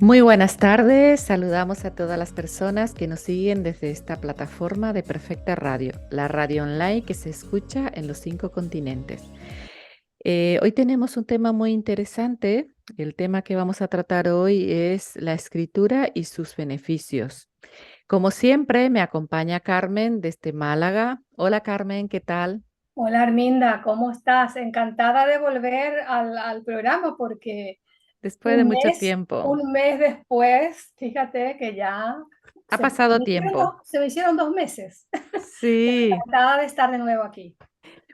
Muy buenas tardes, saludamos a todas las personas que nos siguen desde esta plataforma de Perfecta Radio, la radio online que se escucha en los 5 continentes. Hoy tenemos un tema muy interesante. El tema que vamos a tratar hoy es la escritura y sus beneficios. Como siempre, me acompaña Carmen desde Málaga. Hola Carmen, ¿qué tal? Hola Arminda, ¿cómo estás? Encantada de volver al programa porque Después de mucho tiempo. un mes después, fíjate que ya Ha se pasado me hicieron tiempo. se me hicieron 2 meses. Sí. Encantada de estar de nuevo aquí.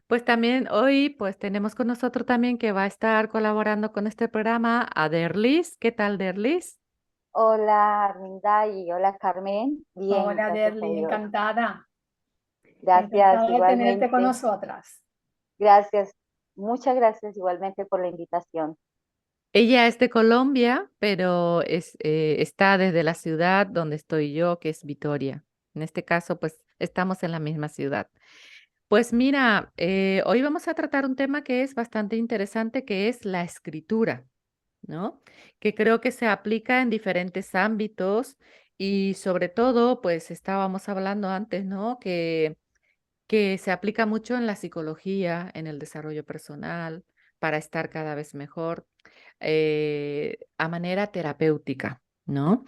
Pues también hoy pues tenemos con nosotros también que va a estar colaborando con este programa a Derlis. ¿Qué tal, Derlis? Hola Arminda y hola Carmen. Bien, Hola gracias a Derly, Dios. Gracias encantada de tenerte con igualmente. nosotras. Gracias. Muchas gracias igualmente por la invitación. Ella es de Colombia, pero está desde la ciudad donde estoy yo, que es Vitoria. En este caso, pues estamos en la misma ciudad. Pues mira, hoy vamos a tratar un tema que es bastante interesante, que es la escritura, ¿no? Que creo que se aplica en diferentes ámbitos y sobre todo, pues estábamos hablando antes, ¿no? Que se aplica mucho en la psicología, en el desarrollo personal, para estar cada vez mejor, a manera terapéutica, ¿no?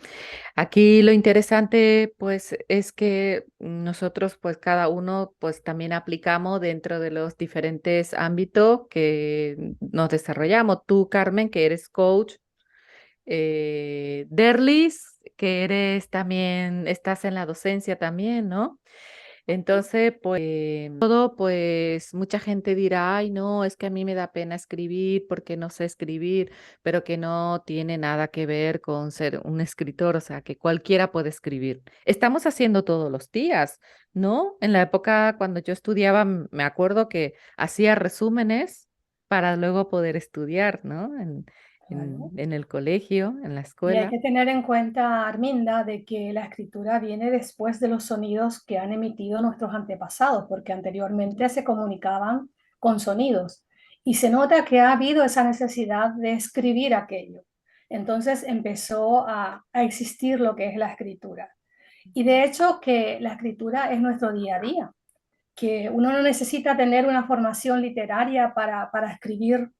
Aquí lo interesante, pues, es que nosotros, pues, cada uno, pues, también aplicamos dentro de los diferentes ámbitos que nos desarrollamos. Tú, Carmen, que eres coach, Derlis, que eres también, estás en la docencia también, ¿no? Entonces, pues, todo, pues, mucha gente dirá, ay, no, es que a mí me da pena escribir porque no sé escribir, pero que no tiene nada que ver con ser un escritor, o sea, que cualquiera puede escribir. Estamos haciendo todos los días, ¿no? En la época cuando yo estudiaba, me acuerdo que hacía resúmenes para luego poder estudiar, ¿no? Claro. En el colegio, en la Y hay escuela. que tener en cuenta, Arminda, de que la escritura viene después de los sonidos que han emitido nuestros antepasados, porque anteriormente se comunicaban con sonidos. Y se nota que ha habido esa necesidad de escribir aquello. Entonces empezó a existir lo que es la escritura. Y de hecho que la escritura es nuestro día a día, que uno no necesita tener una formación literaria para escribir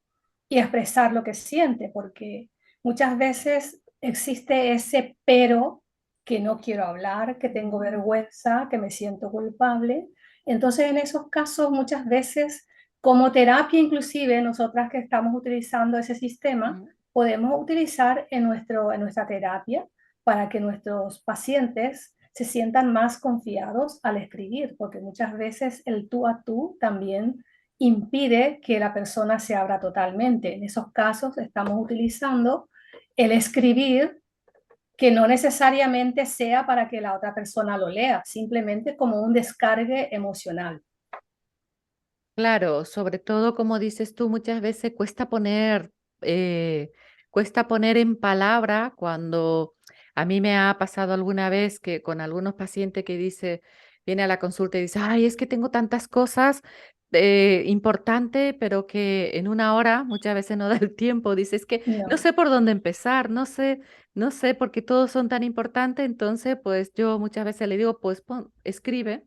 y expresar lo que siente, porque muchas veces existe ese pero que no quiero hablar, que tengo vergüenza, que me siento culpable. Entonces, en esos casos, muchas veces, como terapia inclusive, nosotras que estamos utilizando ese sistema, Mm. podemos utilizar en nuestra terapia para que nuestros pacientes se sientan más confiados al escribir, porque muchas veces el tú a tú también impide que la persona se abra totalmente. En esos casos estamos utilizando el escribir, que no necesariamente sea para que la otra persona lo lea, simplemente como un descargue emocional. Claro, sobre todo como dices tú, muchas veces cuesta poner en palabra cuando a mí me ha pasado alguna vez que con algunos pacientes que viene a la consulta y dice, ay, es que tengo tantas cosas importantes, pero que en una hora muchas veces no da el tiempo. Dice, es que no No, sé por dónde empezar, no sé porque todos son tan importantes. Entonces, pues yo muchas veces le digo, pues escribe.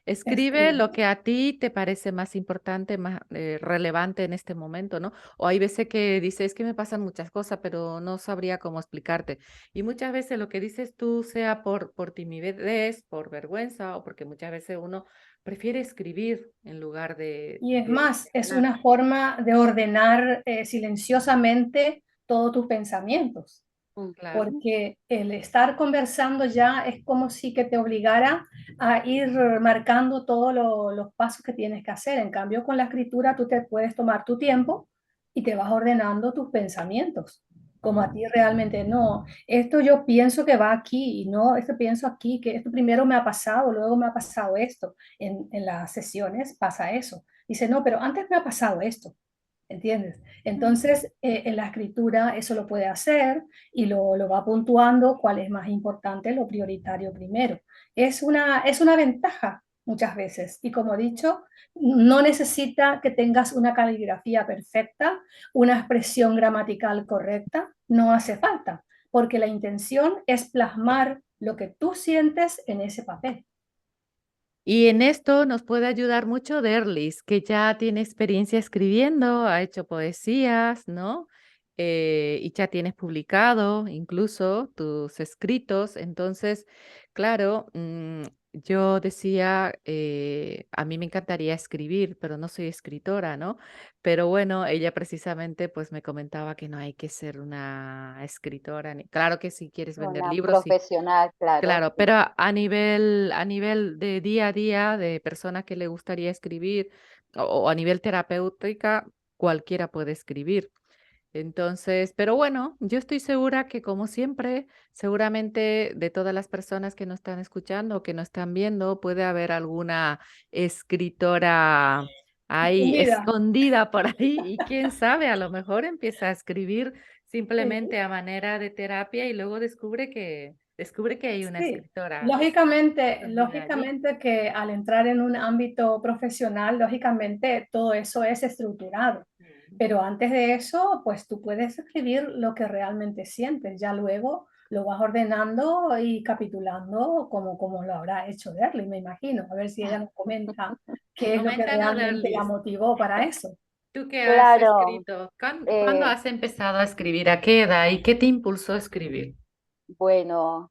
Escribe escribe. lo que a ti te parece más importante, más relevante en este momento, ¿no? O hay veces que dices, es que me pasan muchas cosas, pero no sabría cómo explicarte. Y muchas veces lo que dices tú, sea por timidez, por vergüenza, o porque muchas veces uno prefiere escribir en lugar Y es de más, es hablar. una forma de ordenar silenciosamente todos tus pensamientos, Claro. porque el estar conversando ya es como si que te obligara a ir marcando todos los pasos que tienes que hacer. En cambio, con la escritura tú te puedes tomar tu tiempo y te vas ordenando tus pensamientos, como a ti realmente no. Esto yo pienso que va aquí y no, esto pienso aquí, que esto primero me ha pasado, luego me ha pasado esto. En las sesiones pasa eso. Dice, no, pero antes me ha pasado esto. ¿Entiendes? Entonces, en la escritura eso lo puede hacer y lo va puntuando cuál es más importante, lo prioritario primero. Es una ventaja muchas veces y como he dicho, no necesita que tengas una caligrafía perfecta, una expresión gramatical correcta, no hace falta, porque la intención es plasmar lo que tú sientes en ese papel. Y en esto nos puede ayudar mucho Derlis, que ya tiene experiencia escribiendo, ha hecho poesías, ¿no? Y ya tienes publicado incluso tus escritos. Entonces, claro, yo decía, a mí me encantaría escribir, pero no soy escritora, ¿no? Pero bueno, ella precisamente pues me comentaba que no hay que ser una escritora. Claro que si quieres vender Una libros, sí. profesional, claro, Claro, sí, pero a nivel de día a día, de persona que le gustaría escribir o a nivel terapéutica, cualquiera puede escribir. Entonces, pero bueno, yo estoy segura que como siempre, seguramente de todas las personas que nos están escuchando o que nos están viendo, puede haber alguna escritora ahí Escondida. escondida por ahí y quién sabe, a lo mejor empieza a escribir Sí. simplemente a manera de terapia y luego descubre que hay una Sí, escritora lógicamente, escondida allí. lógicamente que al entrar en un ámbito profesional, lógicamente todo eso es estructurado. Mm. Pero antes de eso, pues tú puedes escribir lo que realmente sientes. Ya luego lo vas ordenando y capitulando como lo habrá hecho Derly, me imagino. A ver si ella nos comenta qué es lo que Coméntanos, realmente la Lerlis, motivó para eso. tú que has claro. escrito, ¿cuándo eh, has empezado a escribir? ¿A qué edad? ¿Y qué te impulsó a escribir? Bueno,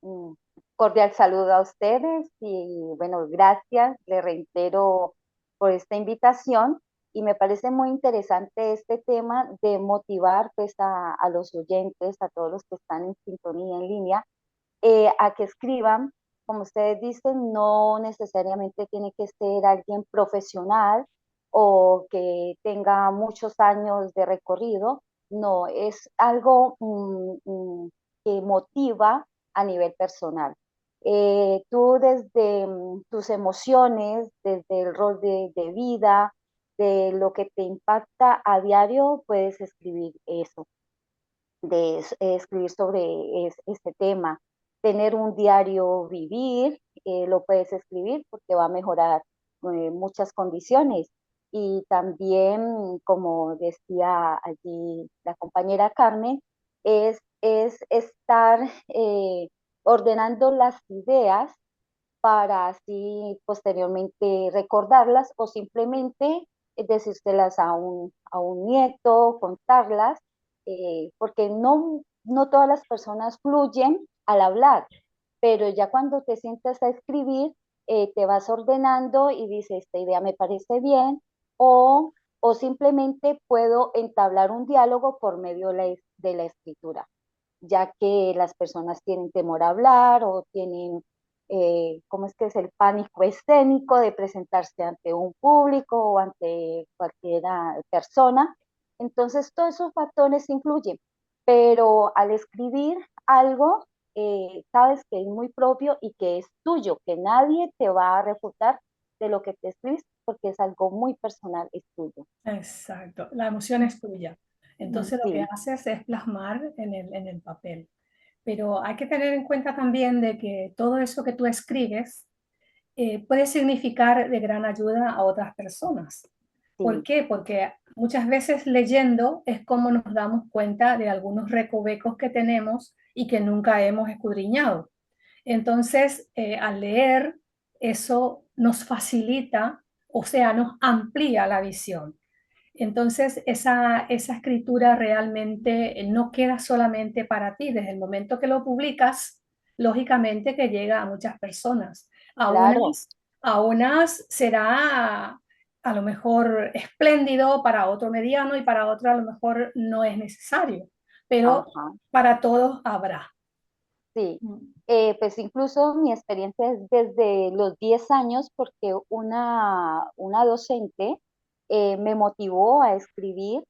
un cordial saludo a ustedes y bueno, gracias, le reitero por esta invitación y me parece muy interesante este tema de motivar pues a los oyentes, a todos los que están en sintonía en línea, a que escriban. Como ustedes dicen, no necesariamente tiene que ser alguien profesional o que tenga muchos años de recorrido, no, es algo que motiva a nivel personal. Tú desde tus emociones, desde el rol de vida, de lo que te impacta a diario, puedes escribir eso escribir sobre este tema. Tener un diario vivir, lo puedes escribir porque va a mejorar muchas condiciones. Y también, como decía allí la compañera Carmen, es estar ordenando las ideas para así posteriormente recordarlas o simplemente decírselas a un nieto, contarlas, porque no todas las personas fluyen al hablar, pero ya cuando te sientas a escribir, te vas ordenando y dices, esta idea me parece bien, o simplemente puedo entablar un diálogo por medio de la escritura, ya que las personas tienen temor a hablar o tienen, ¿cómo es que es el pánico escénico de presentarse ante un público o ante cualquier persona? Entonces, todos esos factores influyen, pero al escribir algo, sabes que es muy propio y que es tuyo, que nadie te va a refutar de lo que te escribes porque es algo muy personal, es tuyo. Exacto, la emoción es tuya. Entonces lo que Sí, haces es plasmar en el papel. Pero hay que tener en cuenta también de que todo eso que tú escribes puede significar de gran ayuda a otras personas. ¿Por sí, qué? Porque muchas veces leyendo es como nos damos cuenta de algunos recovecos que tenemos y que nunca hemos escudriñado. Entonces, al leer, eso nos facilita, o sea, nos amplía la visión. Entonces, esa escritura realmente no queda solamente para ti. Desde el momento que lo publicas, lógicamente que llega a muchas personas. claro. A unas será a lo mejor espléndido, para otro mediano y para otro a lo mejor no es necesario, pero Ajá. para todos habrá. Sí, pues incluso mi experiencia es desde los 10 años porque una docente me motivó a escribir,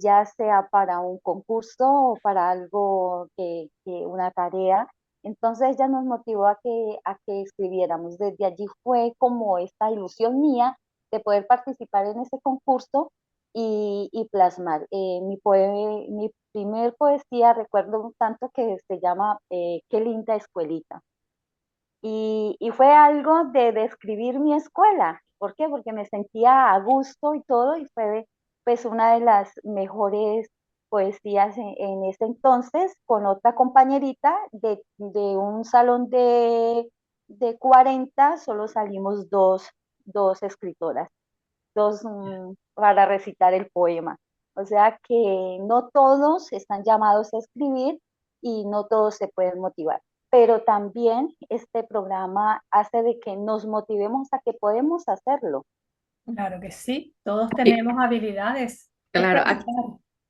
ya sea para un concurso o para algo que una tarea. Entonces ella nos motivó a que escribiéramos. Desde allí fue como esta ilusión mía de poder participar en ese concurso y plasmar. Mi primer poesía recuerdo un tanto que se llama Qué linda escuelita. Y fue algo de describir mi escuela. ¿Por qué? Porque me sentía a gusto y todo y fue pues una de las mejores poesías en ese entonces con otra compañerita de un salón de 40, solo salimos dos escritoras, para recitar el poema. O sea que no todos están llamados a escribir y no todos se pueden motivar. Pero también este programa hace de que nos motivemos a que podemos hacerlo. Claro que sí, todos Y tenemos habilidades. Es claro, practicar.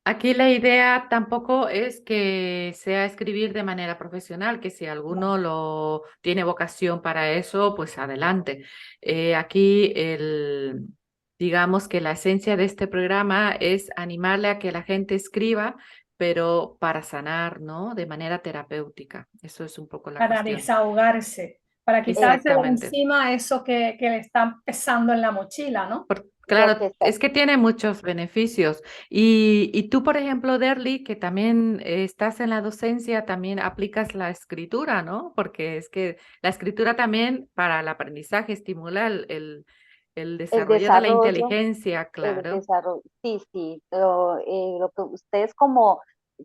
aquí la idea tampoco es que sea escribir de manera profesional, que si No. alguno lo tiene vocación para eso, pues adelante. Aquí digamos que la esencia de este programa es animarle a que la gente escriba, pero para sanar, ¿no? De manera terapéutica. Eso es un poco la Para cuestión. desahogarse, para quitarse de Exactamente. encima eso que le está pesando en la mochila, ¿no? Lo Claro, que está, es que tiene muchos beneficios. Y tú, por ejemplo, Derly, que también estás en la docencia, también aplicas la escritura, ¿no? Porque es que la escritura también para el aprendizaje estimula el el desarrollo de la desarrollo. inteligencia, El claro. desarrollo, sí, sí, lo que ustedes como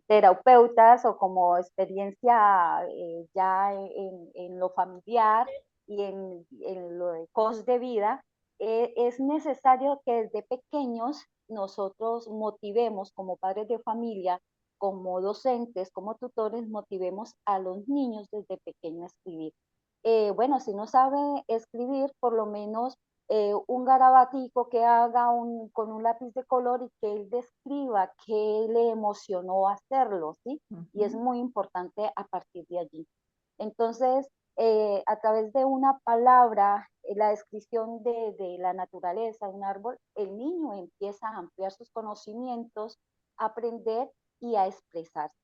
terapeutas o como experiencia ya en lo familiar y en lo de coach de vida, es necesario que desde pequeños nosotros motivemos como padres de familia, como docentes, como tutores, motivemos a los niños desde pequeños a escribir. Bueno, si no sabe escribir, por lo menos un garabatico que haga con un lápiz de color y que él describa qué le emocionó hacerlo, ¿sí? Y es Ujú. muy importante a partir de allí. Entonces, a través de una palabra, la descripción de la naturaleza, de un árbol, el niño empieza a ampliar sus conocimientos, a aprender y a expresarse.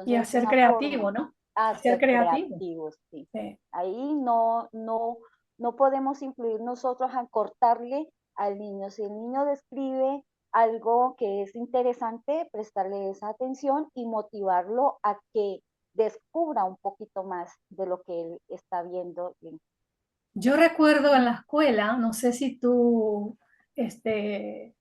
Y a Entonces, es ser una forma creativo, ¿no? a A ser ser creativo. creativos, sí. Sí. Ahí no podemos influir nosotros a cortarle al niño. Si el niño describe algo que es interesante, prestarle esa atención y motivarlo a que descubra un poquito más de lo que él está viendo. Yo recuerdo en la escuela, no sé si tú, este,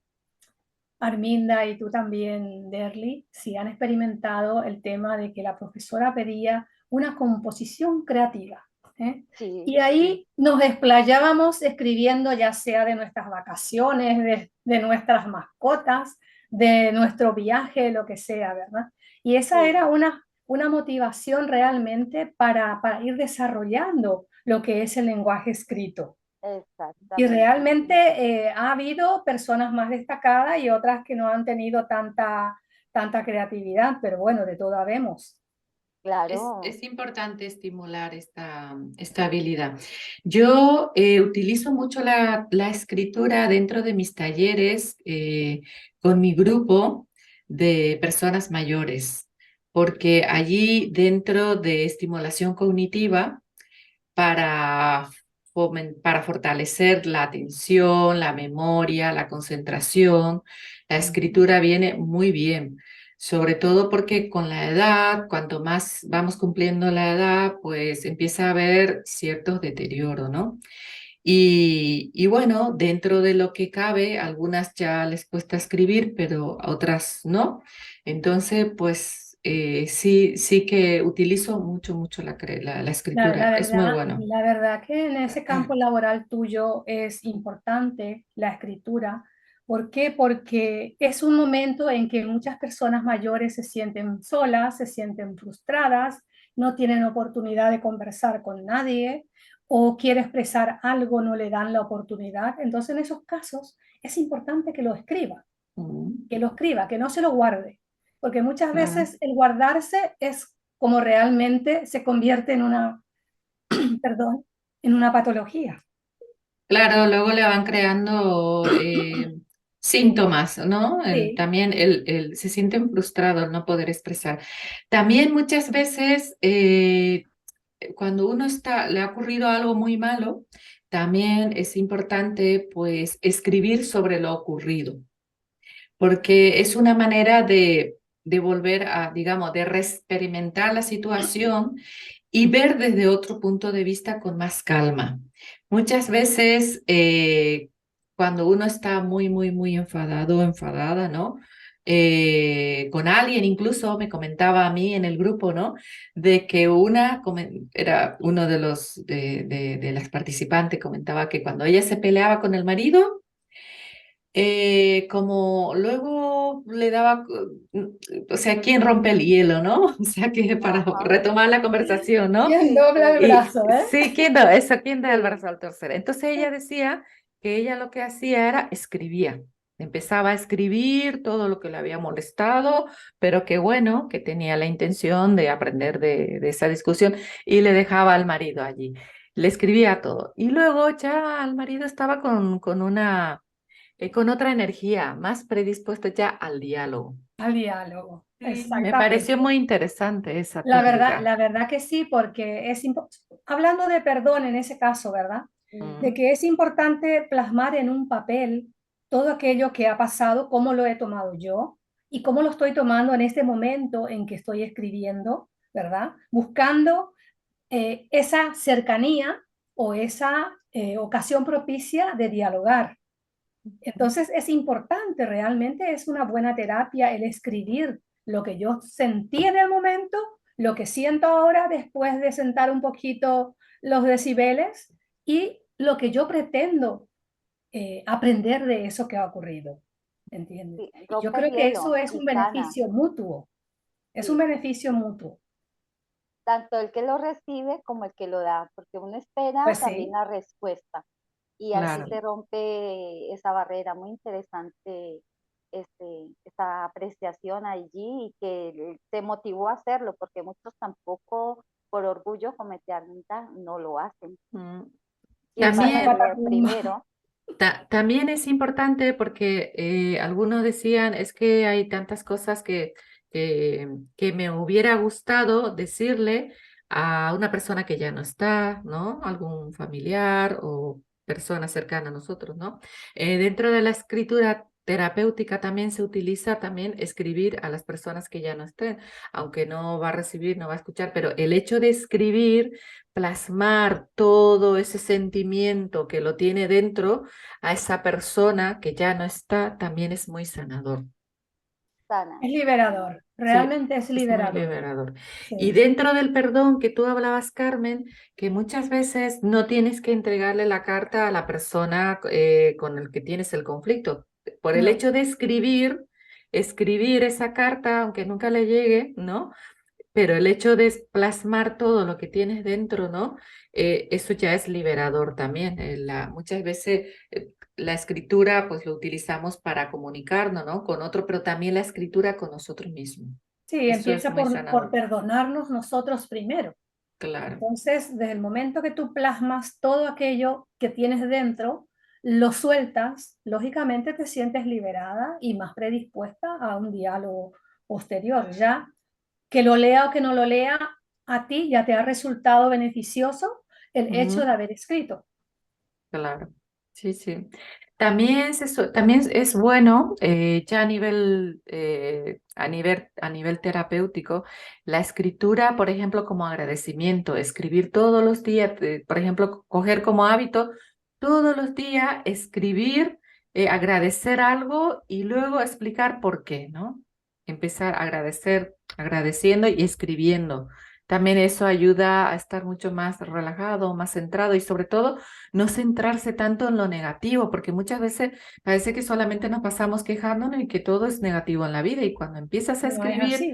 Arminda y tú también, Derly, si han experimentado el tema de que la profesora pedía una composición creativa, ¿eh? Sí, Y sí, ahí nos desplayábamos escribiendo ya sea de nuestras vacaciones, de nuestras mascotas, de nuestro viaje, lo que sea, ¿verdad? Y esa sí, era una motivación realmente para ir desarrollando lo que es el lenguaje escrito. Y exactamente, realmente sí. ha habido personas más destacadas y otras que no han tenido tanta creatividad, pero bueno, de todo habemos. Claro, Es importante estimular esta habilidad. Yo utilizo mucho la escritura dentro de mis talleres con mi grupo de personas mayores, porque allí dentro de estimulación cognitiva, para, para fortalecer la atención, la memoria, la concentración. La escritura viene muy bien, sobre todo porque con la edad, cuanto más vamos cumpliendo la edad, pues empieza a haber ciertos deterioros, ¿no? Y bueno, dentro de lo que cabe, algunas ya les cuesta escribir, pero a otras no. Entonces, pues sí que utilizo mucho la escritura. Es muy bueno. La verdad que en ese campo laboral tuyo es importante la escritura. ¿Por qué? Porque es un momento en que muchas personas mayores se sienten solas, se sienten frustradas, no tienen oportunidad de conversar con nadie o quiere expresar algo, no le dan la oportunidad. Entonces, en esos casos es importante que lo escriba, Mm, que lo escriba, que no se lo guarde, porque muchas claro. veces el guardarse es como realmente se convierte en una, perdón, en una patología. Claro, luego le van creando síntomas, ¿no? Sí, También se sienten frustrados al no poder expresar. También muchas veces cuando uno le ha ocurrido algo muy malo, también es importante pues escribir sobre lo ocurrido, porque es una manera de volver a, digamos, de reexperimentar la situación y ver desde otro punto de vista con más calma. Muchas veces, cuando uno está muy enfadado o enfadada, ¿no? con alguien, incluso me comentaba a mí en el grupo, ¿no? De que era uno de de las participantes, comentaba que cuando ella se peleaba con el marido, como luego le daba, o sea, ¿quién rompe el hielo, no? O sea, que para Ajá, retomar la conversación, ¿no? ¿Quién sí, dobla el sí, Y brazo, sí, ¿quién da el sí, brazo al torcer? Entonces ella decía que ella lo que hacía era escribía. Empezaba a escribir todo lo que le había molestado, pero que bueno, que tenía la intención de aprender de esa discusión y le dejaba al marido allí. Le escribía todo. Y luego ya el marido estaba con otra energía, más predispuesto ya al diálogo. al diálogo? Sí, me pareció Exactamente. muy interesante esa técnica. La verdad que sí, porque hablando de perdón en ese caso, ¿verdad? De Mm, que es importante plasmar en un papel todo aquello que ha pasado, cómo lo he tomado yo y cómo lo estoy tomando en este momento en que estoy escribiendo, ¿verdad? Buscando esa cercanía o esa ocasión propicia de dialogar. Entonces es importante, realmente es una buena terapia el escribir lo que yo sentí en el momento, lo que siento ahora después de sentar un poquito los decibeles y lo que yo pretendo aprender de eso que ha ocurrido. ¿Entiendes? sí, Y yo rompe el creo que eso hielo es y un sana, beneficio mutuo, es un sí. beneficio mutuo. Tanto el que lo recibe como el que lo da, porque uno espera Pues también sí, la respuesta y así claro. se rompe esa barrera. Muy interesante esa apreciación allí y que te motivó a hacerlo, porque muchos tampoco por orgullo, como te Arminta, no lo hacen. Mm. Piensan echar la También, leer catacumba. primero. también es importante porque algunos decían, es que hay tantas cosas que me hubiera gustado decirle a una persona que ya no está, ¿no? Algún familiar o persona cercana a nosotros, ¿no? Dentro de la escritura terapéutica también se utiliza también escribir a las personas que ya no estén, aunque no va a recibir, no va a escuchar, pero el hecho de escribir, plasmar todo ese sentimiento que lo tiene dentro a esa persona que ya no está, también es muy sanador. Sana, Es sana. liberador, Sí, realmente es es muy liberador. liberador. Y Sí, dentro del perdón que tú hablabas, Carmen, que muchas veces no tienes que entregarle la carta a la persona con el que tienes el conflicto. Por el no. hecho de escribir esa carta, aunque nunca le llegue, ¿no? Pero el hecho de plasmar todo lo que tienes dentro, ¿no? Eso ya es liberador también. Muchas veces la escritura pues lo utilizamos para comunicarnos, ¿no? Con otro, pero también la escritura con nosotros mismos. Sí, Eso es empieza muy por sanador. perdonarnos nosotros primero. Claro. Entonces, desde el momento que tú plasmas todo aquello que tienes dentro, lo sueltas, lógicamente te sientes liberada y más predispuesta a un diálogo posterior. Ya que lo lea o que no lo lea, a ti ya te ha resultado beneficioso el hecho de Ujú, haber escrito. claro. Sí, sí. También es bueno, ya a nivel terapéutico, la escritura, por ejemplo, como agradecimiento, escribir todos los días, por ejemplo, coger como hábito todos los días, escribir, agradecer algo y luego explicar por qué, ¿no? Empezar a agradecer, agradeciendo y escribiendo. También eso ayuda a estar mucho más relajado, más centrado y sobre todo no centrarse tanto en lo negativo, porque muchas veces parece que solamente nos pasamos quejándonos y que todo es negativo en la vida. Y cuando empiezas a No es escribir así.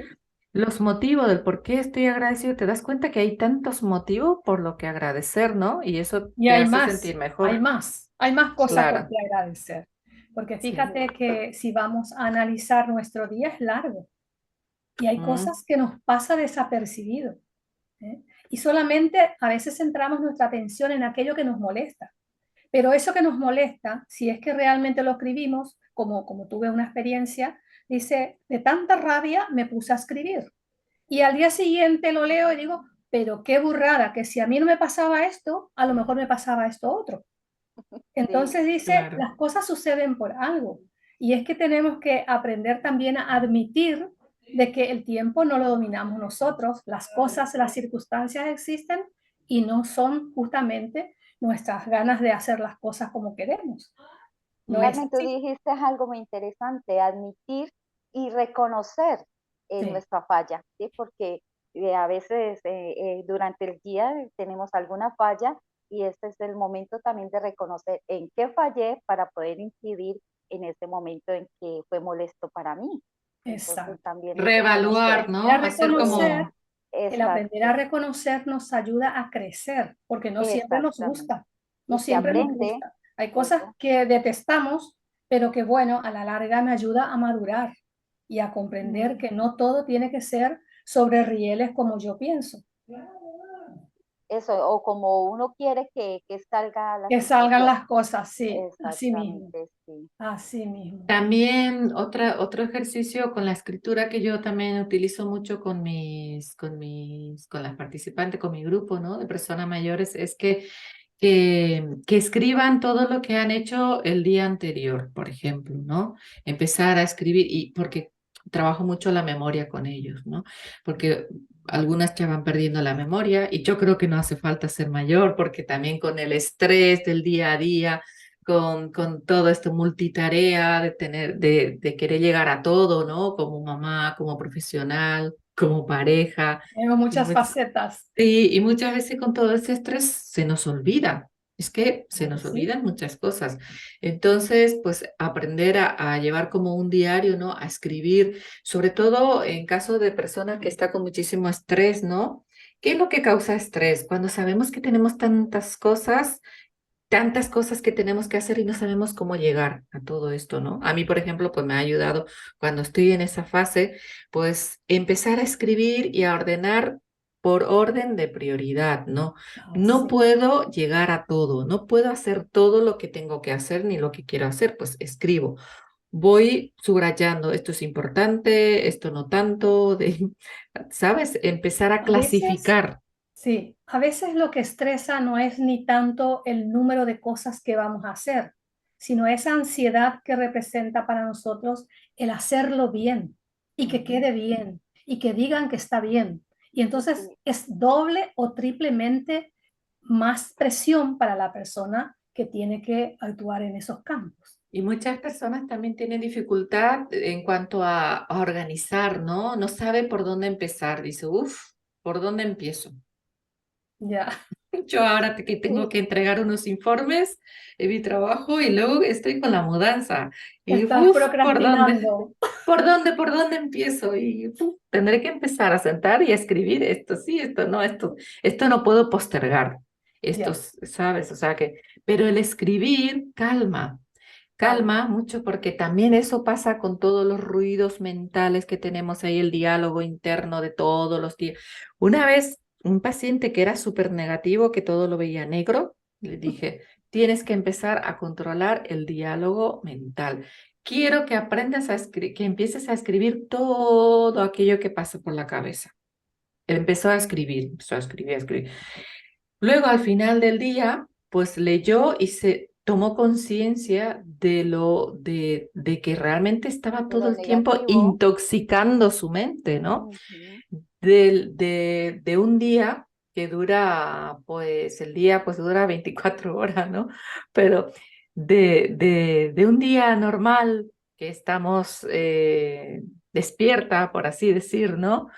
los motivos del por qué estoy agradecido, te das cuenta que hay tantos motivos por lo que agradecer, ¿no? Y eso Y te hace sentir mejor. hay más cosas por Claro. qué agradecer. Porque Sí. fíjate que si vamos a analizar nuestro día es largo y hay Mm, cosas que nos pasa desapercibido. ¿Eh? Y solamente a veces centramos nuestra atención en aquello que nos molesta. Pero eso que nos molesta, si es que realmente lo escribimos, como tuve una experiencia, dice, de tanta rabia me puse a escribir. Y al día siguiente lo leo y digo, pero qué burrada, que si a mí no me pasaba esto, a lo mejor me pasaba esto otro. Sí, Entonces dice, claro. las cosas suceden por algo. Y es que tenemos que aprender también a admitir de que el tiempo no lo dominamos nosotros, las cosas, las circunstancias existen y no son justamente nuestras ganas de hacer las cosas como queremos. No Mm, es Carmen, tú así. dijiste algo muy interesante, admitir y reconocer Sí, nuestra falla, ¿sí? Porque a veces durante el día tenemos alguna falla y este es el momento también de reconocer en qué fallé para poder incidir en ese momento en que fue molesto para mí. Entonces exacto. también es El reconocer. Reevaluar, aprender a ¿no? Hacer reconocer, como, el aprender a Exacto, reconocer nos ayuda a crecer, porque no siempre nos exactamente. gusta, no Y se siempre nos aprende gusta. Hay cosas eso. que detestamos, pero que bueno, a la larga me ayuda a madurar y a comprender Mm. que no todo tiene que ser sobre rieles como yo pienso. Eso, o como uno quiere que salga la Que salgan situación. las cosas, sí, Exactamente, sí. así mismo. también otro ejercicio con la escritura que yo también utilizo mucho con las participantes, con mi grupo, ¿no? De personas mayores, es que escriban todo lo que han hecho el día anterior, por ejemplo, ¿no? Empezar a escribir, y porque trabajo mucho la memoria con ellos, ¿no? Porque algunas ya van perdiendo la memoria y yo creo que no hace falta ser mayor, porque también con el estrés del día a día, con todo esto multitarea de querer llegar a todo, ¿no? Como mamá, como profesional, como pareja. Tengo Y muchas facetas. sí, y muchas veces con todo ese estrés se nos olvida. Es que se Claro que nos sí. olvidan muchas cosas. Entonces, pues aprender a llevar como un diario, ¿no? A escribir, sobre todo en caso de personas que está con muchísimo estrés, ¿no? ¿Qué es lo que causa estrés? Cuando sabemos que tenemos tantas cosas que tenemos que hacer y no sabemos cómo llegar a todo esto, ¿no? A mí, por ejemplo, pues me ha ayudado cuando estoy en esa fase, pues empezar a escribir y a ordenar por orden de prioridad, ¿no? Ah, No sí. puedo llegar a todo, no puedo hacer todo lo que tengo que hacer ni lo que quiero hacer, pues escribo. Voy subrayando, esto es importante, esto no tanto, ¿sabes? Empezar a A veces clasificar. Sí, a veces lo que estresa no es ni tanto el número de cosas que vamos a hacer, sino esa ansiedad que representa para nosotros el hacerlo bien y que Ujú, quede bien y que digan que está bien. Y entonces sí. es doble o triplemente más presión para la persona que tiene que actuar en esos campos. Y muchas personas también tienen dificultad en cuanto a organizar, ¿no? No sabe por dónde empezar. Dice, uff, ¿por dónde empiezo? Ya, Yo ahora que tengo Sí, que entregar unos informes en mi trabajo y luego estoy con la mudanza. Y estás uff, ¿por dónde? procrastinando. Por dónde empiezo? Y uf, tendré que empezar a sentar y a escribir esto sí, esto no, esto no puedo postergar. Esto, Ya, ¿sabes? O sea que, pero el escribir calma. calma. Calma mucho porque también eso pasa con todos los ruidos mentales que tenemos ahí, el diálogo interno de todos los días. Una vez, un paciente que era súper negativo, que todo lo veía negro, le dije, tienes que empezar a controlar el diálogo mental. Quiero que aprendas que empieces a escribir todo aquello que pasa por la cabeza. Él empezó a escribir, a escribir. Luego, al final del día, pues leyó y se tomó conciencia de que realmente estaba de todo lo el tiempo negativo. intoxicando su mente, ¿no? Ujú. De un día que dura, pues el día pues dura 24 horas, ¿no? Pero de un día normal que estamos despierta, por así decir, ¿no?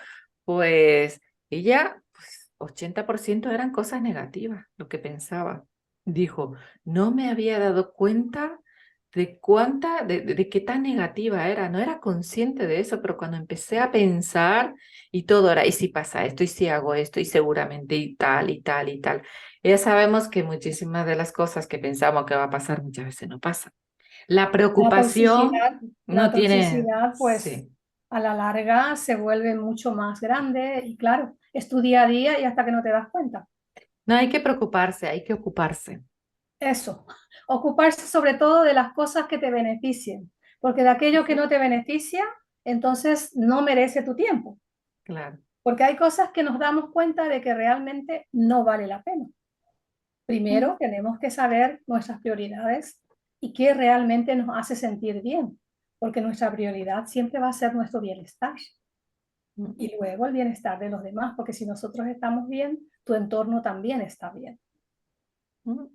Pues ella, pues 80% eran cosas negativas, lo que pensaba. Dijo, no me había dado cuenta de de qué tan negativa era, no era consciente de eso, pero cuando empecé a pensar y todo era, y si pasa esto, y si hago esto, y seguramente y tal, y tal, y tal. Ya sabemos que muchísimas de las cosas que pensamos que va a pasar muchas veces no pasan. La La preocupación toxicidad, la no tiene, toxicidad, pues sí. a la larga se vuelve mucho más grande y claro, es tu día a día y hasta que no te das cuenta. No hay que preocuparse, hay que ocuparse. Eso, ocuparse sobre todo de las cosas que te beneficien, porque de aquello que Ujú. no te beneficia, entonces no merece tu tiempo, Claro. porque hay cosas que nos damos cuenta de que realmente no vale la pena. Mm, Primero tenemos que saber nuestras prioridades y qué realmente nos hace sentir bien, porque nuestra prioridad siempre va a ser nuestro bienestar mm, y luego el bienestar de los demás, porque si nosotros estamos bien, tu entorno también está bien. mm.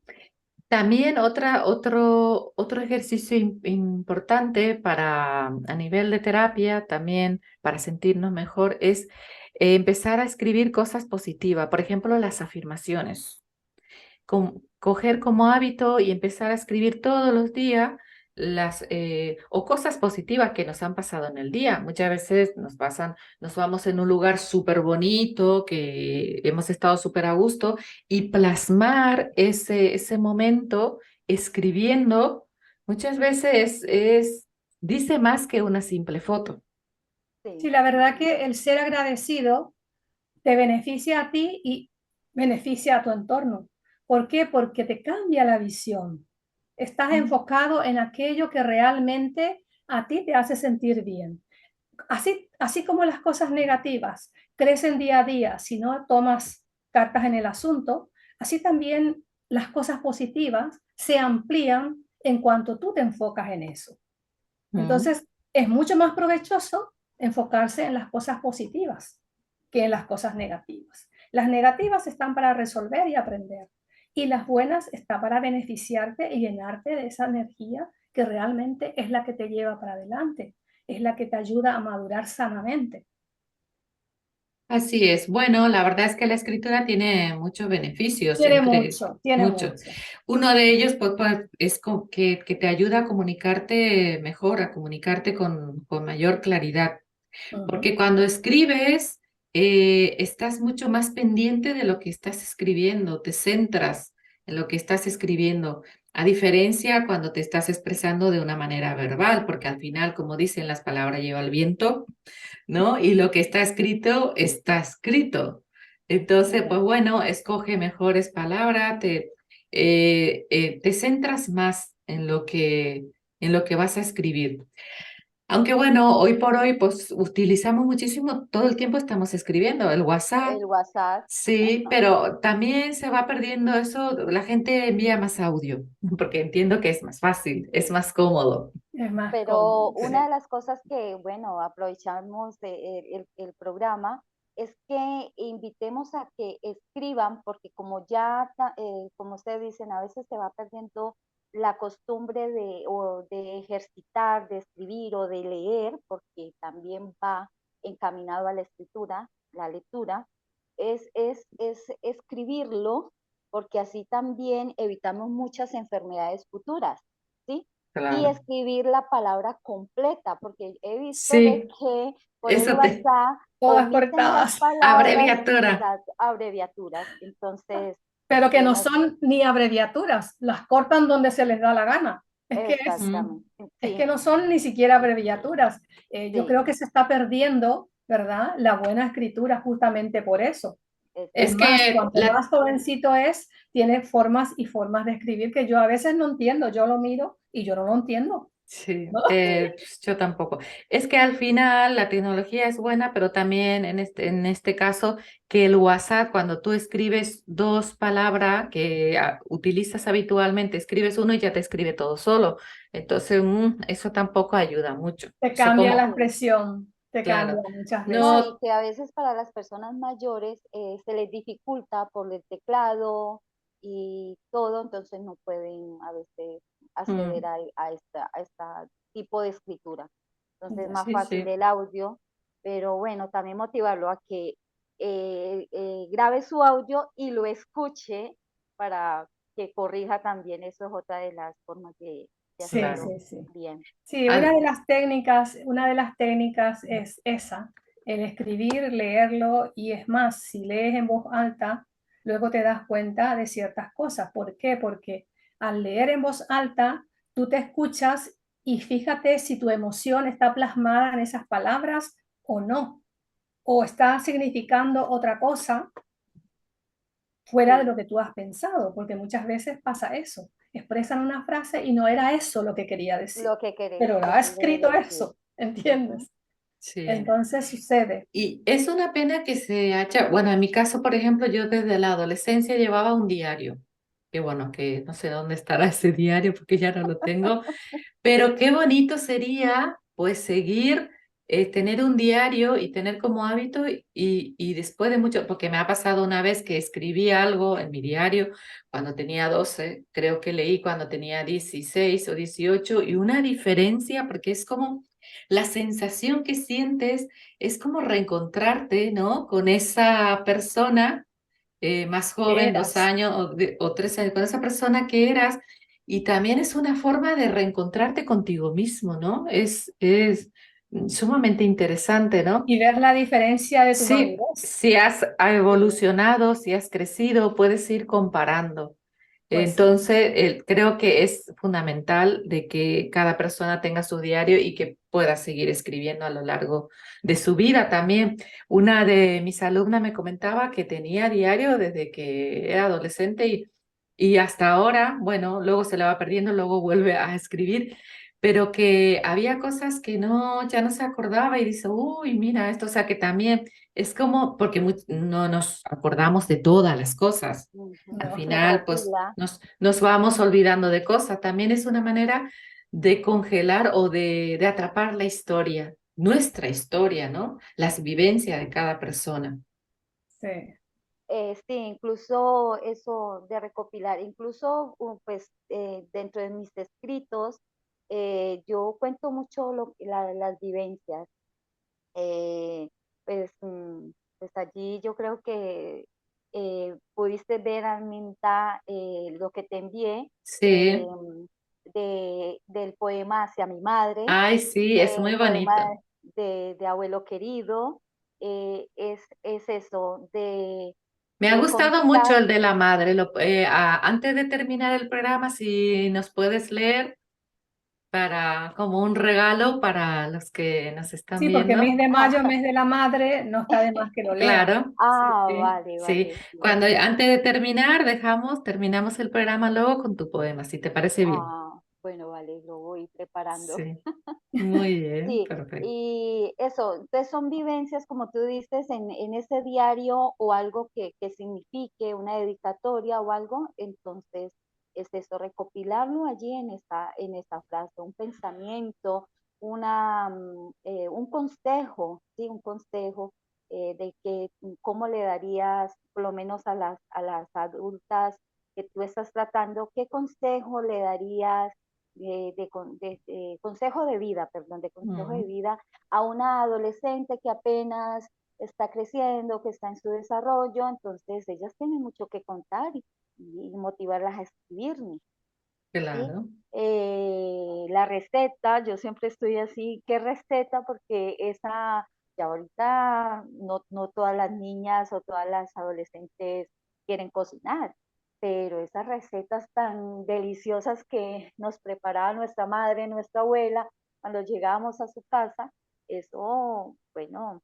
También otro ejercicio importante para a nivel de terapia, también para sentirnos mejor, es empezar a escribir cosas positivas. Por ejemplo, las afirmaciones. Coger como hábito y empezar a escribir todos los días o cosas positivas que nos han pasado en el día. Muchas veces nos vamos en un lugar súper bonito, que hemos estado súper a gusto, y plasmar ese momento escribiendo, muchas veces dice más que una simple foto. Sí, Sí, la verdad que el ser agradecido te beneficia a ti y beneficia a tu entorno. ¿Por qué? Porque te cambia la visión. Estás Mm. enfocado en aquello que realmente a ti te hace sentir bien. Así como las cosas negativas crecen día a día si no tomas cartas en el asunto, así también las cosas positivas se amplían en cuanto tú te enfocas en eso. Mm. Entonces, es mucho más provechoso enfocarse en las cosas positivas que en las cosas negativas. Las negativas están para resolver y aprender, y las buenas están para beneficiarte y llenarte de esa energía que realmente es la que te lleva para adelante, es la que te ayuda a madurar sanamente. Así es. Bueno, la verdad es que la escritura tiene muchos beneficios, entre Tiene muchos. mucho. Uno de ellos es que te ayuda a comunicarte mejor, a comunicarte con mayor claridad. Ujú. Porque cuando escribes, estás mucho más pendiente de lo que estás escribiendo, te centras en lo que estás escribiendo, a diferencia cuando te estás expresando de una manera verbal, porque al final, como dicen, las palabras lleva el viento, ¿no? Y lo que está escrito, está escrito. Entonces, pues bueno, escoge mejores palabras, te centras más en lo que vas a escribir. Aunque bueno, hoy por hoy, pues utilizamos muchísimo, todo el tiempo estamos escribiendo, el WhatsApp, el WhatsApp, sí, pero también se va perdiendo eso, la gente envía más audio, porque entiendo que es más fácil, es más cómodo. Es más pero cómodo, una de sí. las cosas que, bueno, aprovechamos el programa es que invitemos a que escriban, porque como ya, como ustedes dicen, a veces se va perdiendo la costumbre de ejercitar, de escribir o de leer, porque también va encaminado a la escritura, la lectura, es escribirlo, porque así también evitamos muchas enfermedades futuras, ¿sí? Y Claro. escribir la palabra completa, porque he visto de Sí, que por el eso te WhatsApp Todas omiten las cortadas, palabras, abreviatura. las abreviaturas. Entonces, pero que no bueno, son ni abreviaturas, las cortan donde se les da la gana. Mm. exactamente. Es que Sí, no son ni siquiera abreviaturas. Yo sí, creo que se está perdiendo, ¿verdad? La buena escritura justamente por eso. Es Es exacto. más, que cuanto más jovencito es, tiene formas y formas de escribir que yo a veces no entiendo. Yo lo miro y yo no lo entiendo, sí, ¿no? pues, yo tampoco. Es que al final la tecnología es buena, pero también en este caso que el WhatsApp, cuando tú escribes dos palabras que utilizas habitualmente, escribes uno y ya te escribe todo solo. Entonces, eso tampoco ayuda mucho. Te Eso cambia la como, Sí. expresión, te claro, cambia muchas No, veces. y no, que a veces para las personas mayores se les dificulta por el teclado y todo, entonces no pueden a veces acceder mm, a esta tipo de escritura. Entonces es Ya. más sí, fácil sí. el audio, pero bueno, también motivarlo a que grabe su audio y lo escuche para que corrija también. Eso es otra de las formas de Sí, Claro. hacerlo sí, sí. bien. Sí, Al- una de las técnicas es esa, el escribir, leerlo, y es más, si lees en voz alta, luego te das cuenta de ciertas cosas. ¿Por qué? Porque al leer en voz alta, tú te escuchas y fíjate si tu emoción está plasmada en esas palabras o no, o está significando otra cosa fuera de Sí, lo que tú has pensado, porque muchas veces pasa eso. Expresan una frase y no era eso lo que quería decir, lo que pero lo se ha quiere escrito decir. eso, Ujú. ¿entiendes? sí. Entonces sucede. Y es una pena que se haya, bueno, en mi caso, por ejemplo, yo desde la adolescencia llevaba un diario. Que bueno, que no sé dónde estará ese diario porque ya no lo tengo, pero qué bonito sería pues seguir tener un diario y tener como hábito y después de mucho, porque me ha pasado una vez que escribí algo en mi diario cuando tenía 12, creo que leí cuando tenía 16 o 18 y una diferencia porque es como la sensación que sientes es como reencontrarte, ¿no? Con esa persona más joven, 2 años o 3 años, con esa persona que eras. Y también es una forma de reencontrarte contigo mismo, ¿no? Es sumamente interesante, ¿no? Y ver la diferencia de tu Sí, madurez. si has evolucionado, si has crecido, puedes ir comparando. Pues sí. Entonces, creo que es fundamental de que cada persona tenga su diario y que pueda seguir escribiendo a lo largo de su vida también. Una de mis alumnas me comentaba que tenía diario desde que era adolescente y hasta ahora, bueno, luego se la va perdiendo, luego vuelve a escribir, pero que había cosas que no, ya no se acordaba y dice, uy, mira esto, o sea que también es como, porque no nos acordamos de todas las cosas. Al No, final, pues recopila. nos vamos olvidando de cosas. También es una manera de congelar o de atrapar la historia, nuestra historia, ¿no? Las vivencias de cada persona. sí. Sí, incluso eso de recopilar, incluso pues dentro de mis escritos, yo cuento mucho las vivencias. eh, pues, pues allí yo creo que pudiste ver, Arminta, lo que te envié Sí. del poema Hacia mi madre, Ay, sí, es muy poema bonito. de abuelo querido. Es eso, Me ha de gustado mucho contar. el de la madre. Antes de terminar el programa, si nos puedes leer para como un regalo para los que nos están Sí, porque mes viendo. de mayo, mes de la madre, no está de más que lo lean. Claro, sí, Ah, sí, vale, sí. vale, sí. Cuando antes de terminar, terminamos el programa luego con tu poema, si te parece bien. Ah, bueno, vale, lo voy preparando. Sí, muy bien, Sí, perfecto. y eso, entonces son vivencias, como tú dices, en ese diario o algo que signifique una dedicatoria o algo, entonces es eso, recopilarlo allí en esta frase, un pensamiento, un consejo, ¿sí? Un consejo de que cómo le darías, por lo menos a las adultas que tú estás tratando, qué consejo le darías de consejo de vida, perdón, de consejo de Mm, vida a una adolescente que apenas está creciendo, que está en su desarrollo, entonces ellas tienen mucho que contar y motivarlas a escribirme, ¿sí? claro. La receta, yo siempre estoy así, ¿qué receta? Porque ya ahorita no todas las niñas o todas las adolescentes quieren cocinar, pero esas recetas tan deliciosas que nos preparaba nuestra madre, nuestra abuela, cuando llegábamos a su casa, eso, bueno,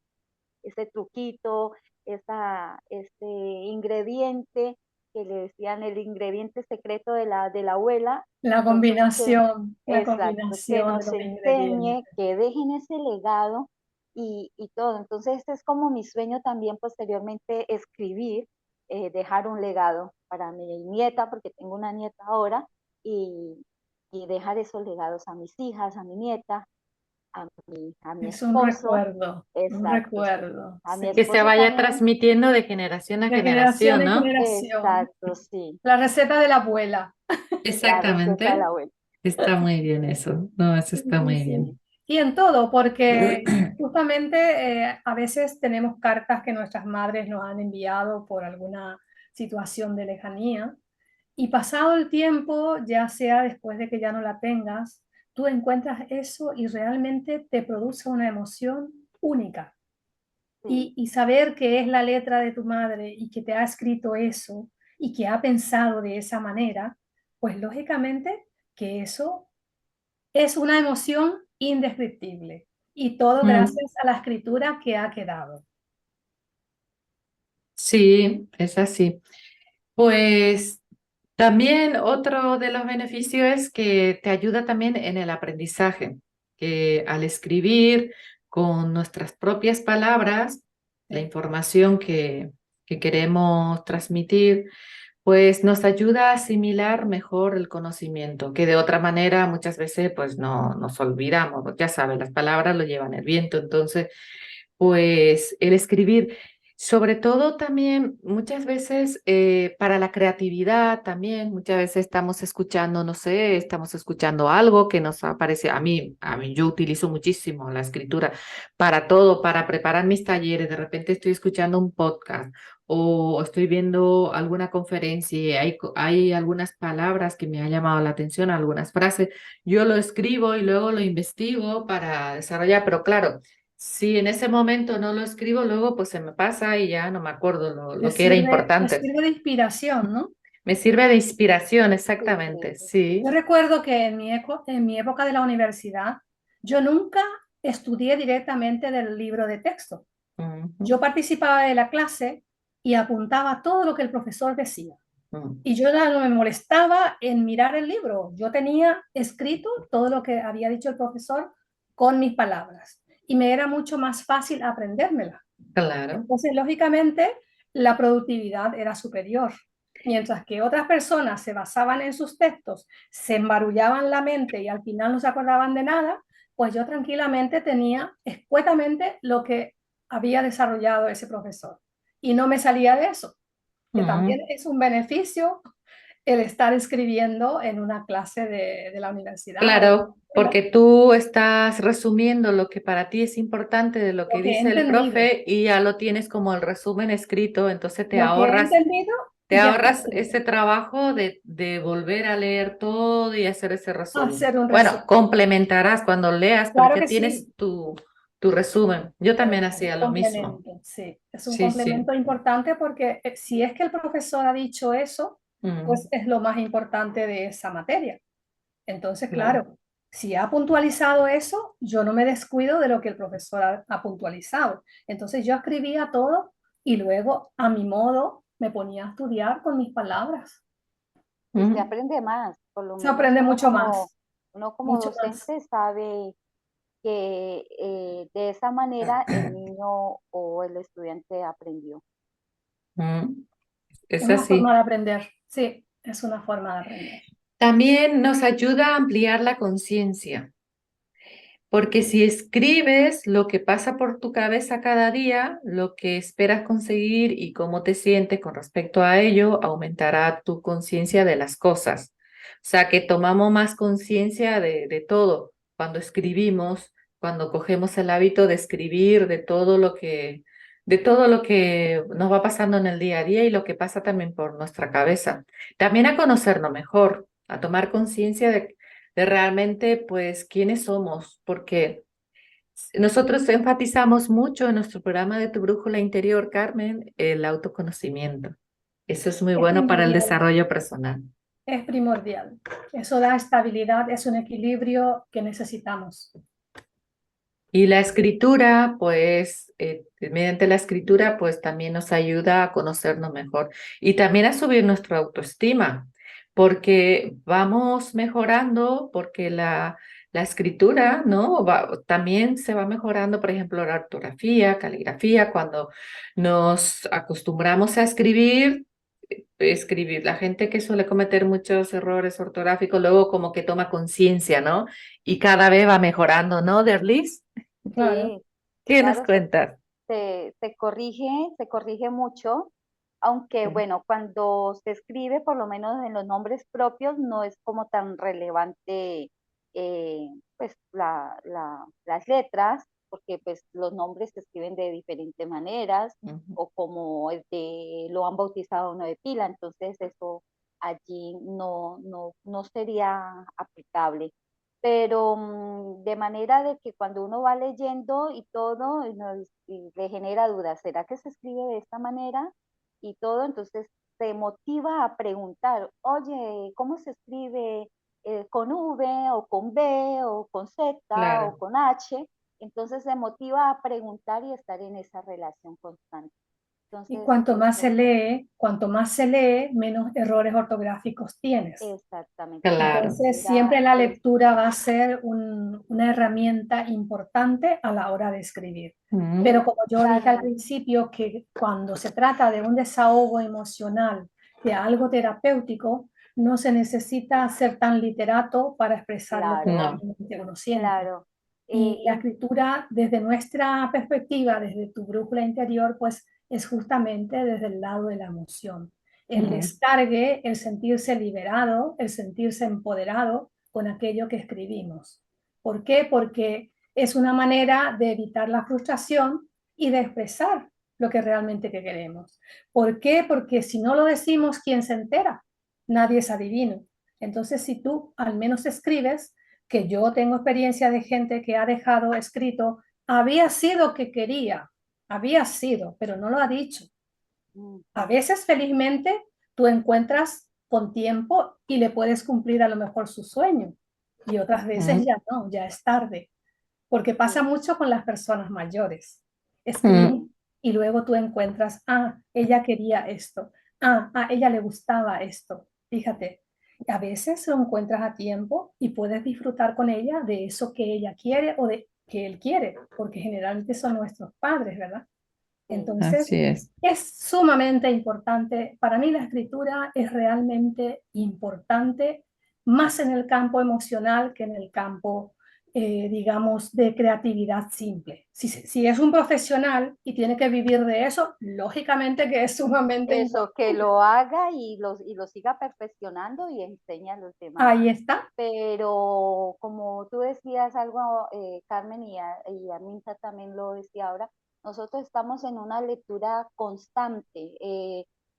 ese truquito, este ingrediente que le decían el ingrediente secreto de la abuela, entonces La exacto, que combinación de nos los enseñe, ingredientes. que dejen ese legado y todo. Entonces, este es como mi sueño también posteriormente, escribir, dejar un legado para mi nieta, porque tengo una nieta ahora, y, y dejar esos legados a mis hijas, a mi nieta, a mi Es esposo, un exacto, sí, recuerdo, a mi Que se sí, esposo vaya también, transmitiendo de generación a de generación generación, en ¿no? generación. exacto, sí, La receta de la abuela. la receta de la Exactamente. abuela. Está muy bien eso. No, eso Sí, está sí, muy sí. bien. Y en todo, porque justamente a veces tenemos cartas que nuestras madres nos han enviado por alguna situación de lejanía y pasado el tiempo, ya sea después de que ya no la tengas, tú encuentras eso y realmente te produce una emoción única. Sí, Y saber que es la letra de tu madre y que te ha escrito eso y que ha pensado de esa manera, pues lógicamente que eso es una emoción indescriptible y todo Mm, gracias a la escritura que ha quedado. sí, es así. Pues también otro de los beneficios es que te ayuda también en el aprendizaje, que al escribir con nuestras propias palabras la Sí, información que queremos transmitir, pues nos ayuda a asimilar mejor el conocimiento, que de otra manera muchas veces pues no nos olvidamos, ya sabes, las palabras lo llevan el viento, entonces pues el escribir, sobre todo también muchas veces para la creatividad también, muchas veces estamos escuchando, no sé, estamos escuchando algo que nos aparece, a mí yo utilizo muchísimo la escritura para todo, para preparar mis talleres, de repente estoy escuchando un podcast o estoy viendo alguna conferencia y hay algunas palabras que me han llamado la atención, algunas frases, yo lo escribo y luego lo investigo para desarrollar, pero claro. Si en ese momento no lo escribo, luego pues se me pasa y ya no me acuerdo lo que era te importante. sirve de inspiración, ¿no? Me sirve de inspiración, Sí, exactamente, sí. Yo sí. recuerdo que en mi época de la universidad, yo nunca estudié directamente del libro de texto. Ujú, Yo participaba de la clase y apuntaba todo lo que el profesor decía. ujú. Y yo no me molestaba en mirar el libro. Yo tenía escrito todo lo que había dicho el profesor con mis palabras. Y me era mucho más fácil aprendérmela. Claro. Entonces, lógicamente, la productividad era superior. Mientras que otras personas se basaban en sus textos, se embarullaban la mente y al final no se acordaban de nada, pues yo tranquilamente tenía escuetamente lo que había desarrollado ese profesor. Y no me salía de eso, que también Ujú. es un beneficio el estar escribiendo en una clase de la universidad o de la Claro, escuela, porque tú estás resumiendo lo que para ti es importante de lo lo que que he dice el entendido. profe y ya lo tienes como el resumen escrito, entonces te Lo que he ahorras, entendido te ya está ahorras escrito. ese trabajo de volver a leer todo y hacer ese resumen. Hacer un Bueno, resumen. complementarás cuando leas, pero Claro ya que tienes sí, tu resumen. Yo también es hacía un lo mismo. complemento, sí, es un Sí, sí. complemento importante porque si es que el profesor ha dicho eso, Mm, pues es lo más importante de esa materia. Entonces, claro. claro, si ha puntualizado eso, yo no me descuido de lo que el profesor ha puntualizado. Entonces yo escribía todo y luego a mi modo me ponía a estudiar con mis palabras. Y se Ujú. aprende más, por lo Se menos aprende mucho más, uno como mucho más. docente sabe que de esa manera el niño o el estudiante aprendió. Mm, Es es una forma así. de aprender, sí, es una forma de aprender. También nos ayuda a ampliar la conciencia. Porque si escribes lo que pasa por tu cabeza cada día, lo que esperas conseguir y cómo te sientes con respecto a ello, aumentará tu conciencia de las cosas. O sea, que tomamos más conciencia de todo cuando escribimos, cuando cogemos el hábito de escribir, de todo lo que nos va pasando en el día a día y lo que pasa también por nuestra cabeza. También a conocernos mejor, a tomar conciencia de realmente, pues, quiénes somos, porque nosotros enfatizamos mucho en nuestro programa de Tu Brújula Interior, Carmen, el autoconocimiento. Eso es muy Es bueno para el primordial, desarrollo personal. es primordial. Eso da estabilidad, es un equilibrio que necesitamos. Y la escritura, pues, mediante la escritura, pues también nos ayuda a conocernos mejor y también a subir nuestra autoestima, porque vamos mejorando, porque la escritura, ¿no? También se va mejorando, por ejemplo, la ortografía, caligrafía, cuando nos acostumbramos a escribir, la gente que suele cometer muchos errores ortográficos, luego como que toma conciencia, ¿no? Y cada vez va mejorando, ¿no, Derlis? Claro. Sí, ¿Qué nos claro, cuentas? se corrige mucho, aunque Sí. bueno, cuando se escribe, por lo menos en los nombres propios, no es como tan relevante pues las letras, porque pues los nombres se escriben de diferentes maneras, Ujú. o como lo han bautizado uno de pila, entonces eso allí no sería aplicable, pero de manera de que cuando uno va leyendo y todo, y le genera dudas, ¿será que se escribe de esta manera? Y todo, entonces te motiva a preguntar, oye, ¿cómo se escribe con V o con B o con Z o Claro. con H? Entonces se motiva a preguntar y estar en esa relación constante. Y Entonces, eso cuanto más se lee, menos errores ortográficos tienes. exactamente, la Claro. Entonces, lectura siempre la es lectura va a ser una herramienta importante a la hora de escribir. Pero como yo dije al exactamente. principio, que cuando se trata de un desahogo emocional de algo terapéutico, no se necesita ser tan literato para expresar lo que claro, No. realmente uno siente. claro. Y la Y escritura, desde nuestra perspectiva, desde tu brújula interior, pues es justamente desde el lado de la emoción. El Ujú. descargue, el sentirse liberado, el sentirse empoderado con aquello que escribimos. ¿Por qué? Porque es una manera de evitar la frustración y de expresar lo que realmente que queremos. ¿Por qué? Porque si no lo decimos, ¿quién se entera? Nadie es adivino. Entonces, si tú al menos escribes, que yo tengo experiencia de gente que ha dejado escrito, había sido que quería, había sido, pero no lo ha dicho. A ujú, veces, felizmente, tú encuentras con tiempo y le puedes cumplir a lo mejor su sueño. Y otras veces Mm, ya no, ya es tarde. Porque pasa sí, mucho con las personas mayores. mm. Escriben y luego tú encuentras, ella quería esto, ella le gustaba esto. Fíjate, a veces lo encuentras a tiempo y puedes disfrutar con ella de eso que ella quiere o de que él quiere, porque generalmente son nuestros padres, ¿verdad? sí, Entonces, Así es. es sumamente importante. Para mí la escritura es realmente importante, más en el campo emocional que en el campo, digamos, de creatividad simple. Si es un profesional y tiene que vivir de eso, lógicamente que es sumamente eso, que importante. lo haga y lo siga perfeccionando y enseñe a los demás. Ahí está. Pero como tú decías algo, Carmen, y Aminta también lo decía ahora, nosotros estamos en una lectura constante.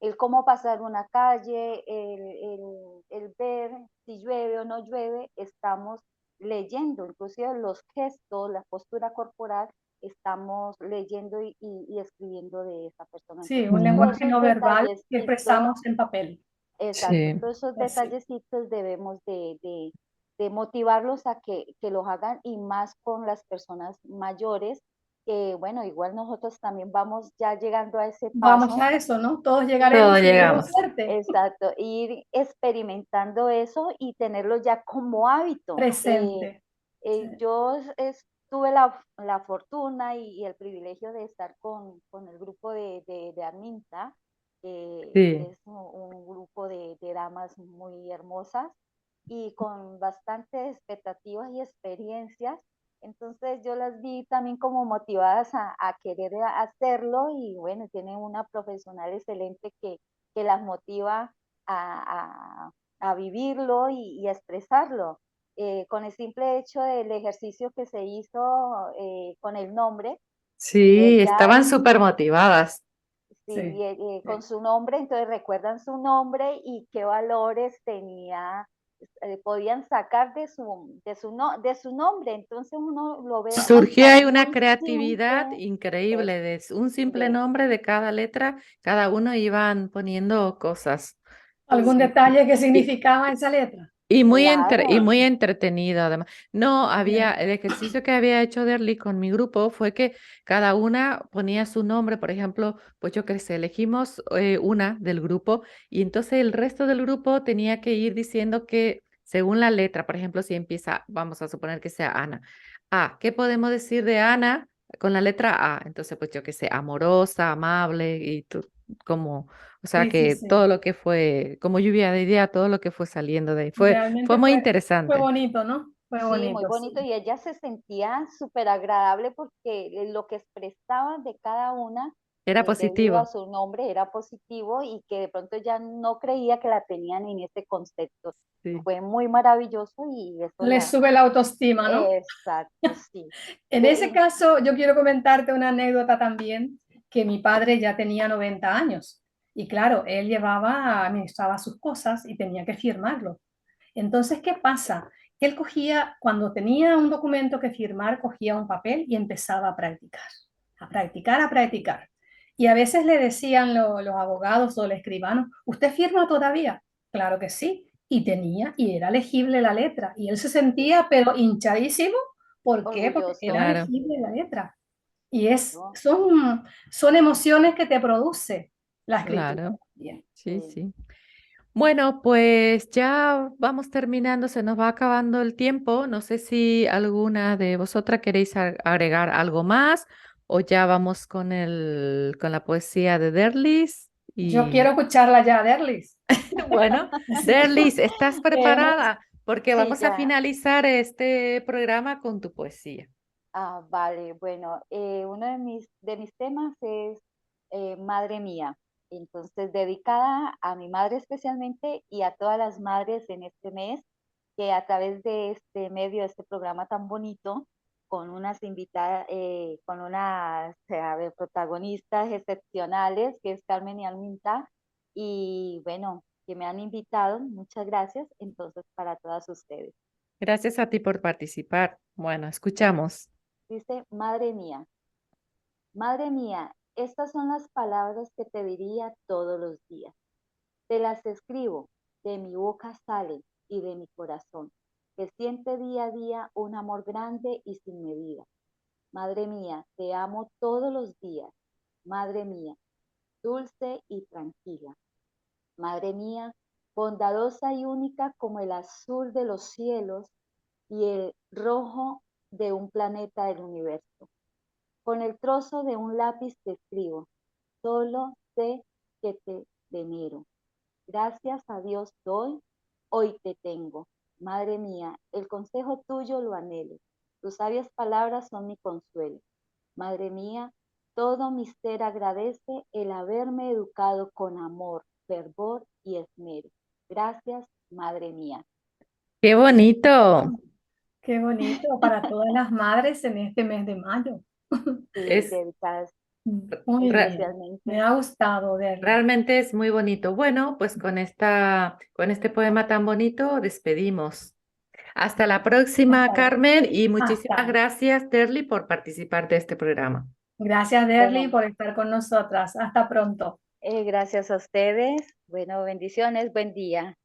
El cómo pasar una calle, el ver si llueve o no llueve, estamos leyendo, inclusive los gestos, la postura corporal, estamos leyendo y escribiendo de esa persona. Sí, Entonces, un Mm, todos lenguaje esos no verbal que detallecitos. expresamos en papel. Exacto, sí. todos esos Pues sí. detallecitos debemos de motivarlos a que los hagan y más con las personas mayores, que bueno, igual nosotros también vamos ya llegando a ese Vamos paso, a eso, ¿no? Todos Todo llegaremos si tenemos llegamos. suerte. exacto, ir experimentando eso y tenerlo ya como hábito. Presente. Sí. Yo tuve la fortuna y el privilegio de estar con el grupo de Arminta, Sí. que es un grupo de damas muy hermosas y con bastantes expectativas y experiencias. Entonces yo las vi también como motivadas a querer hacerlo y bueno, tienen una profesional excelente que las motiva a vivirlo y a expresarlo. Con el simple hecho del ejercicio que se hizo con el nombre, y Sí, ella, estaban súper motivadas. sí, Sí, con sí. su nombre, entonces recuerdan su nombre y qué valores tenía, podían sacar de su nombre, entonces uno lo ve Surgió hasta ahí una muy creatividad simple, increíble de un simple de, nombre de cada letra, cada uno iban poniendo cosas. ¿Algún sí, detalle que Y, significaba esa letra? y claro, muy entretenido además. No, había, Bien. el ejercicio que había hecho Derly con mi grupo fue que cada una ponía su nombre, por ejemplo, pues yo qué sé, elegimos una del grupo y entonces el resto del grupo tenía que ir diciendo que según la letra, por ejemplo, si empieza, vamos a suponer que sea Ana. ¿Qué podemos decir de Ana con la letra A? Entonces, pues yo qué sé, amorosa, amable y como, o sea Sí, sí, que sí. todo lo que fue, como lluvia de idea, todo lo que fue saliendo de ahí. Fue Realmente muy fue interesante. bonito, ¿no? Fue sí, muy bonito, bonito sí. y ella se sentía súper agradable porque lo que expresaba de cada una Era debido a positivo. su nombre era positivo y que de pronto ya no creía que la tenían en ese concepto. Sí. Fue muy maravilloso y eso Les la... sube la autoestima, ¿no? Exacto, sí. En ese Y, caso, yo quiero comentarte una anécdota también, que mi padre ya tenía 90 años y claro, él administraba sus cosas y tenía que firmarlo. Entonces, ¿qué pasa? Él cogía, cuando tenía un documento que firmar, cogía un papel y empezaba a practicar, a practicar, a practicar. Y a veces le decían los abogados o el escribano, ¿usted firma todavía? Claro que sí. Y tenía, y era legible la letra. Y él se sentía, pero hinchadísimo. ¿Por qué? Porque orgulloso, era Claro, legible la letra. Y ¿no? son emociones que te produce la escritura claro. también. Sí, Sí. sí. Bueno, pues ya vamos terminando, se nos va acabando el tiempo. No sé si alguna de vosotras queréis agregar algo más o ya vamos con con la poesía de Derlis. Yo Y quiero escucharla ya, Derlis. bueno, Derlis, ¿estás Queremos. preparada? Porque Sí, vamos a ya. finalizar este programa con tu poesía. Vale, bueno, uno de mis temas es Madre mía. Entonces, dedicada a mi madre especialmente y a todas las madres en este mes, que a través de este medio, de este programa tan bonito, con unas invitadas, con unas a ver, protagonistas excepcionales, que es Carmen y Alminta, y bueno, que me han invitado, muchas gracias, entonces para todas ustedes. Gracias a ti por participar. Bueno, escuchamos. Dice, Madre mía, estas son las palabras que te diría todos los días. Te las escribo, de mi boca salen y de mi corazón, que siente día a día un amor grande y sin medida. Madre mía, te amo todos los días. Madre mía, dulce y tranquila. Madre mía, bondadosa y única como el azul de los cielos y el rojo de un planeta del universo. Con el trozo de un lápiz te escribo, solo sé que te venero. Gracias a Dios doy, hoy te tengo. Madre mía, el consejo tuyo lo anhelo. Tus sabias palabras son mi consuelo. Madre mía, todo mi ser agradece el haberme educado con amor, fervor y esmero. Gracias, Madre mía. ¡Qué bonito! Qué bonito para todas las madres en este mes de mayo. Sí, Es dedicadas Muy re- bien. Me especialmente. ha gustado, Derlis. realmente es muy bonito. Bueno, pues con este poema tan bonito despedimos. Hasta la próxima, Hasta, Carmen, y muchísimas hasta. gracias, Terly, por participar de este programa. Gracias, Derlis, Bueno, por estar con nosotras. Hasta pronto. gracias a ustedes. Bueno, bendiciones, buen día.